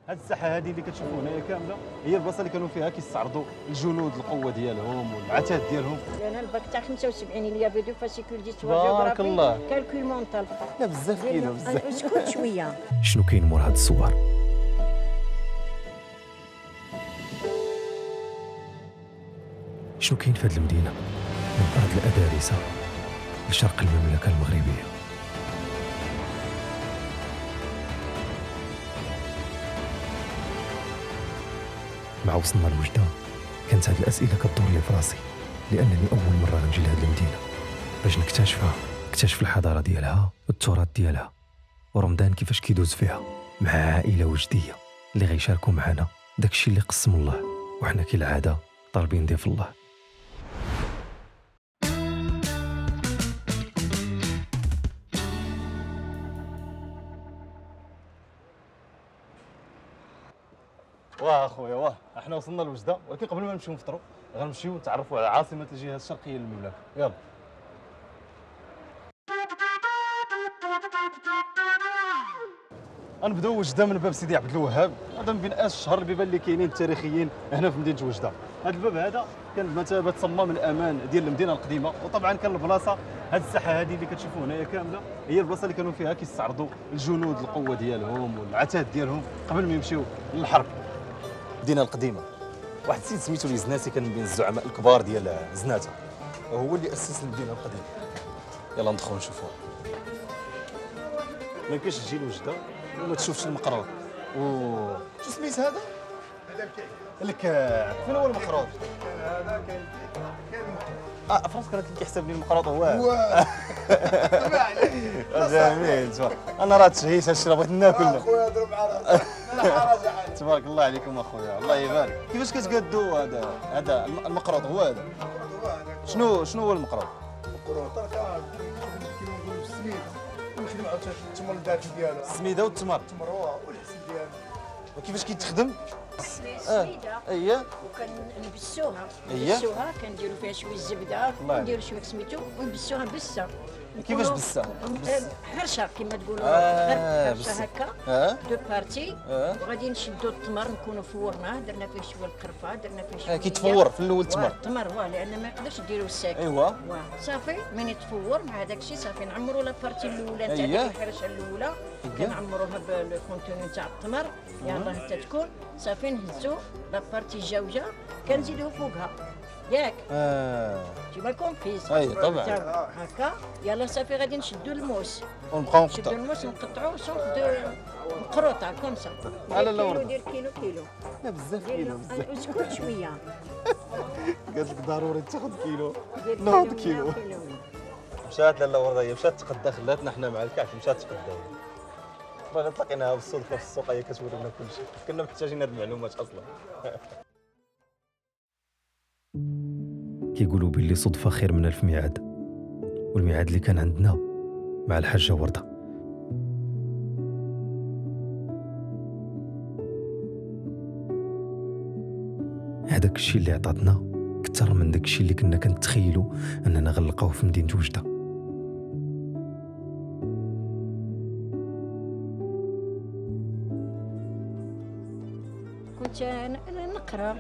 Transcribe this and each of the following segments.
هاد الساحه هذه اللي كتشوفوا هنايا كامله هي البلاصه اللي كانوا فيها كيستعرضوا الجنود القوه ديالهم والعتاد ديالهم. انا الباك تاع 75 اللي فيديو فاسيكول بارك الله. كالكول مونطال. لا بزاف كاينه بزاف. اسكت شويه. شنو كاين مور هاد الصور؟ شنو كاين في هاد المدينه من ارض الادارسه لشرق المملكه المغربيه؟ مع وصلنا لوجده كانت هاد الاسئله كتدور لي في راسي، لانني اول مره غنجي لهاد المدينه باش نكتشف الحضاره ديالها والتراث ديالها، ورمضان كيفاش كيدوز فيها مع عائله وجديه اللي غيشاركوا معنا داكشي اللي قسم الله، وحنا كالعاده طالبين ضيف الله. واه اخويا واه احنا وصلنا لوجده، ولكن قبل ما نمشيو نفطروا غنمشيو نتعرفوا على عاصمه الجهه الشرقيه للمملكه. يلا. غنبداو وجده من باب سيدي عبد الوهاب، هذا من بين اشهر البيبان اللي كاينين التاريخيين هنا في مدينه وجده. هذا الباب هذا كان بمثابه صمام الامان ديال المدينه القديمه، وطبعا كان البلاصه هذه الساحه هذه اللي كتشوفوا هنايا كامله هي البلاصه اللي كانوا فيها كيستعرضوا الجنود القوه ديالهم والعتاد ديالهم قبل ما يمشيو للحرب. المدينه القديمه، واحد السيد سميتو اليزناتي كان من بين الزعماء الكبار ديال زناتة، وهو اللي اسس المدينه القديمه. يلا ندخلوا نشوفوها. ما يمكنش تجي لوجده وما تشوفش المقراض. شو سميت هذا؟ هذا الكعك. فين هو المقراض؟ هذا كاين فراسك راه كيحسب لي المقراض هو جميل. انا راه تشهيت هادشي راه بغيت ناكل. اخويا ضرب على راسك. تبارك الله عليكم اخويا، الله يبارك. كيفاش كتقادوا هذا المقراض هو هذا؟ شنو هو المقراض؟ نخدم على التمر الذاتي ديالو. السميده والتمر. التمر هو والحسن ديالو. وكيفاش كيتخدم؟ السميده اييه وكنبسوها. أييه. نبسوها كنديروا فيها شويه الزبده ونديروا شويه سميتو ونبسوها بسه. كيفاش بسه؟ حرشه كما تقولوا. بسه. حرشه هكا دو بارتي. وغادي نشدوا التمر نكونوا فورناه، درنا فيه شويه القرفه، درنا فيه شويه كيتفور في الاول التمر. التمر لان ما يقدرش ديروا الساكن. ايوا صافي من يتفور مع داك الشيء صافي نعمروا لابارتي الاولى تاع أييه. الحرشه الاولى كنعمروها بالكونتوني تاع التمر. يلاه حتى تكون صافي نهزوا لابارتي الجوجه كنزيدوه فوقها ياك. تي ما كومبريز. اي طبعا. هكا يلا صافي غادي نشدوا الموس ونبقاو نشدوا نقطعوا. الموس نقطعوه سونط دو مقروطه كومسا. على لا ورده. دير كيلو لا بزاف كيلو بزاف. اسكت شويه. قالت لك ضروري تاخذ كيلو. دير نوض كيلو. كيلو. مشات لاله ورده، هي مشات تقدا، خلاتنا حنا مع الكعك مشات تقدا. راه تلاقيناها بالصدفه في السوق، هي كتورينا كل شيء، كنا محتاجين هاد المعلومات اصلا. كيقولوا باللي صدفه خير من الف ميعاد، والميعاد اللي كان عندنا مع الحاجه ورده. هذاك الشيء اللي عطاتنا كثر من داك الشيء اللي كنا كنتخيلوا اننا غنلقاوه في مدينه وجده. كنت نقرا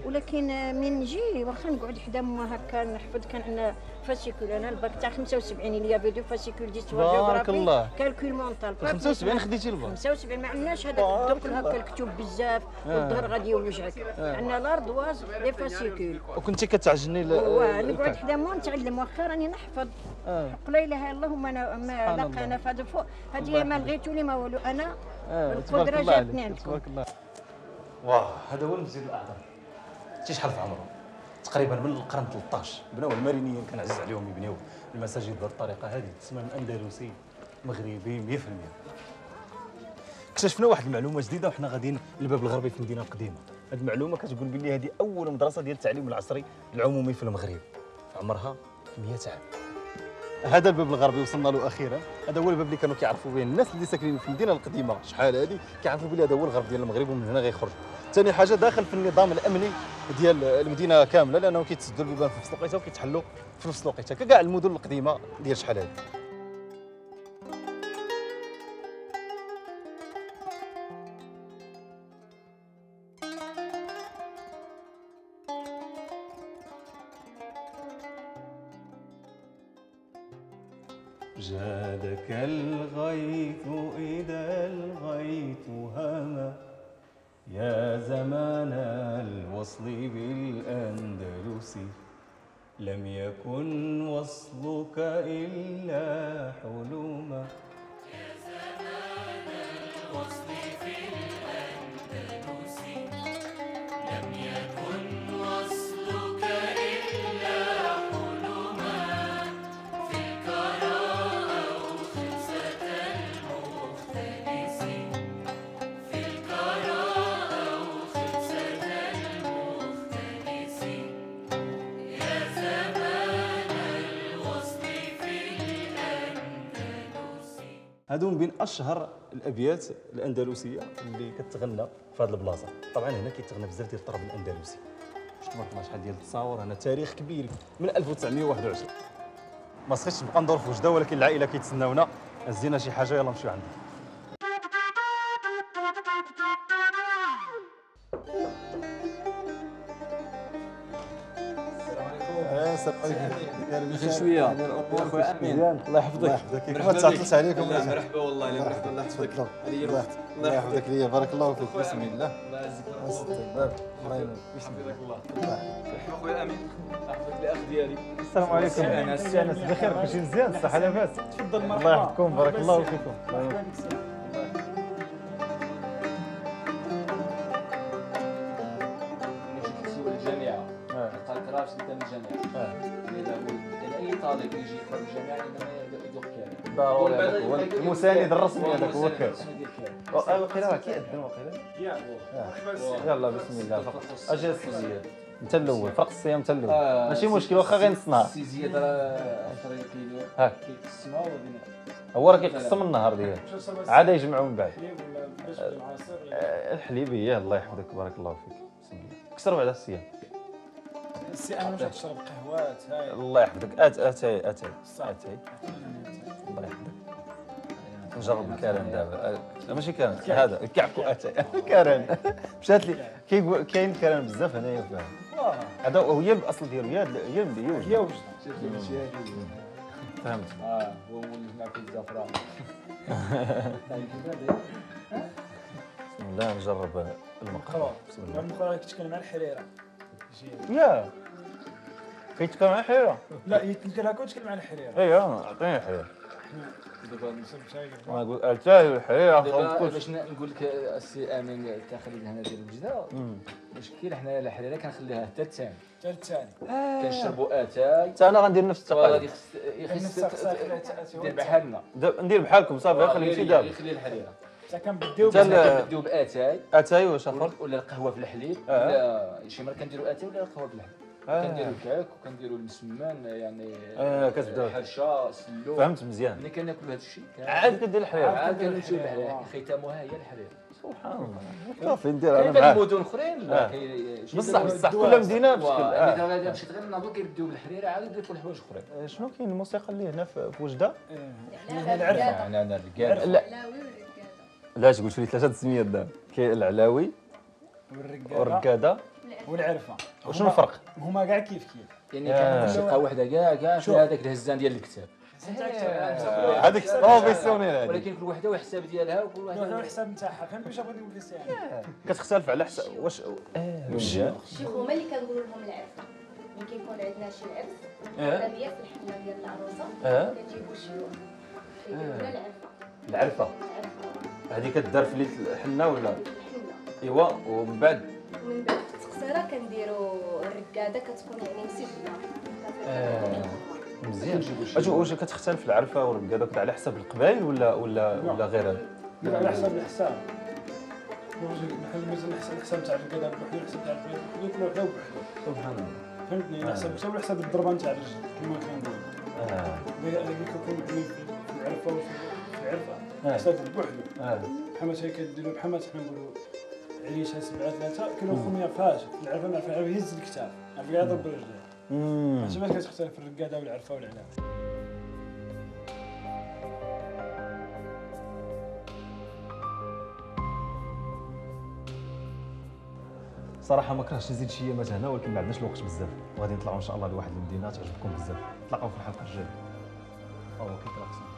ولكن من نجي واخا نقعد حدا ما هكا نحفظ. كان عندنا فاسيكول، انا الباك تاع 75 اللي فيديو فاسيكول دي بارك الله. كالكول مونطال. 75 خديتي الباك. 75 ما عندناش هذاك الدوك هكا الكتب بزاف والظهر غادي يوجعك. عندنا لاردواز لي فاسيكول. وكنتي كتعجني نقعد حدا ما نتعلم واخا راني نحفظ. لا اله الا الله ما لقينا في هذا فوق. هذه ما لغيتو لي ما والو. انا القدره جاتني عندكم. تبارك الله. واه هذا هو المسجد الاعظم. شحال في عمره؟ تقريبا من القرن 13 بناوه المارينيين، كان عزيز عليهم يبنيو المساجد بهذه الطريقه هذه. تسمى اندلسي مغربي 100%. اكتشفنا واحد المعلومه جديده وحنا غاديين للباب الغربي في المدينه القديمه. هذه المعلومه كتقول بلي هذه اول مدرسه ديال التعليم العصري العمومي في المغرب، عمرها 100 عام. هذا الباب الغربي وصلنا له اخيرا. هذا هو الباب اللي كانوا كيعرفوا به الناس اللي ساكنين في المدينه القديمه شحال هذه، كيعرفوا بلي هذا هو الغرب ديال المغرب ومن هنا غيخرج. ثاني حاجه داخل في النظام الامني ديال المدينه كامله، لانه كيتسدوا البيبان في نفس الوقيته وكيتحلوا في نفس الوقيته ككاع المدن القديمه ديال شحال هذه. جادك الغيث إذا الغيث هما يا زمان الوصل بالأندلس لم يكن وصلك إلا حلما يا زمان الوصل بالأندلس لم يكن وصلك إلا حلما في الكرى أو خلسة المختلس في الكرى أو خلسة المختلس يا زمان الوصل في الأندلس. هادو من بين اشهر الابيات الاندلسيه اللي كتغنى في هذه البلاصه. طبعا هنا كيتغنى بزاف ديال الطرب الاندلسي. شفتوا ما شحال ديال التصاور، هنا تاريخ كبير من 1921. ما سخيتش نبقى ندور في وجده، ولكن العائله كيتسناونا. هزينا شي حاجه، يلا نمشيو عندها. السلام عليكم. غير شويه اخويا امين. الله يحفظك. الله يحفظك. مرحبا ما تعطلش عليكم. مرحبا والله مرحبا. الله يحفظك. الله يحفظك ليا. بارك الله فيك. بسم الله. الله يعزك الله ينور. يحفظك الله. مرحبا اخويا امين. يحفظك الاخ ديالي. السلام عليكم. انس بخير، كلشي مزيان، الصحه لاباس. تفضل مرحبا. الله يحفظكم. بارك الله فيكم. الله ينور. الجامعه قال كراش انت من الجامعه اي طالب يجي يقرا الجامعه عندما يدوق كامل ضروري هذاك هو المساند الرسمي، هذاك هو كان. كامل وقيلا راه كيأذن وقيلا. يلا بسم الله. اجي السي زياد، انت الاول، فرق الصيام انت الاول. ماشي مشكل، واخا غير نص نهار. السي زياد راه كيدير هاك كيقسمها وبين هو راه كيقسم النهار ديالو، عاد يجمعوا من بعد. الحليبيه. الله يحفظك. بارك الله فيك. بسم الله. كسر بعد الصيام. السي انا مش تشرب قهوات هاي. الله يحفظك. اتاي الله يحفظك. نجرب الكرم دابا. ماشي كرم، هذا الكعك واتاي. كرم مشات لي. كاين كرم بزاف هنايا فيها. هذا هي الاصل ديالو، هي هي وجده. فهمت. هو مولف مع في الزفراء. بسم الله. نجرب المقهى. بسم الله. المقهى كيتكلم على الحريره. يا كيتكلم على الحريره. لا يتكلم هكا ويتكلم على الحريره. ايوا عطيني الحريره. دابا ما نقول اتاي الحريره. باش نقول لك السي امين التخليد هنا ديال وجده مشكل. حنا الحريره كنخليها حتى الثاني. حتى الثاني كنشربوا اتاي. حتى انا غندير نفس التقاليد. يخص دير بحالنا. ندير بحالكم صافي. خلي يمشي دابا. يخلي الحريره. حتى كنبديو كنبديو باتاي. اتاي واش اخر؟ ولا القهوه في الحليب. ولا شي مره كنديروا اتاي ولا القهوه في الحليب. كنديروا الكعك وكنديروا المسمان يعني. كتبداو الحرشه السلو. فهمت مزيان. ملي كناكلوا هذا الشيء عاد كدير الحريره. عاد كنمشيو للحريره. ختامها هي الحريره. سبحان الله. صافي ندير انا كاين معاك. المدن اخرين لا بصح كل مدينه بشكل. دابا غادي مشيت غير ناضو كيرديو بالحريره عاد يديروا الحوايج اخرين. شنو كاين الموسيقى اللي هنا في وجده؟ العرفه. انا الرجال. لا لا تقول لي ثلاثه السميات دابا. كاين العلاوي والركاده والعرفه. وشنو الفرق؟ هما كاع كيف يعني كان موسيقى وحده كاع فيها هذاك الهزان ديال الكتاب. هذيك بروفيسيونيل هذيك. ولكن كل وحده والحساب ديالها وكل واحد وحده الحساب نتاعها. فهمت واش بغيت نقول لك السي كتختلف على حسب واش مزيان. الشيخ هما اللي كنقولوا لهم العرفه. ملي كيكون عندنا شي عرس اغلبيه في الحنه ديال العروسه كنجيبوا الشيوخ كيديروا لنا العرفه. هذه كدار في ليله الحنه ولا؟ الحنه. ايوا ومن بعد من بعد في التقصيره كنديروا الركاده كتكون يعني مسجله. مزيان. واش كتختلف العرفه والركاده على حسب القبائل ولا غير هذا؟ على حسب الحساب. مثلا الحساب تاع الركاده بوحدو، الحساب تاع الركاده بوحدو، كل وحده بوحدو. سبحان الله. فهمتني. حساب حساب الضربان تاع الرجل كما كنقولوا. اللي كيكون في العرفه وفي العرفه حساب بوحدو. محمد هي كديروا محمد حنا نقولوا عيشها 7-3 كيلو خويا فاش في العرفه مع العرفه يهز الكتاب عرف قاعد يضرب برجليه. عرفتي باش كتختلف الرقاده والعرفه والعلاوه. صراحه ما كرهتش نزيد شي ايامات هنا، ولكن ما عندناش الوقت بزاف، وغادي نطلعوا ان شاء الله لواحد المدينه تعجبكم بزاف. نتلاقاو في الحلقه الجايه. هو كيكلاكسون.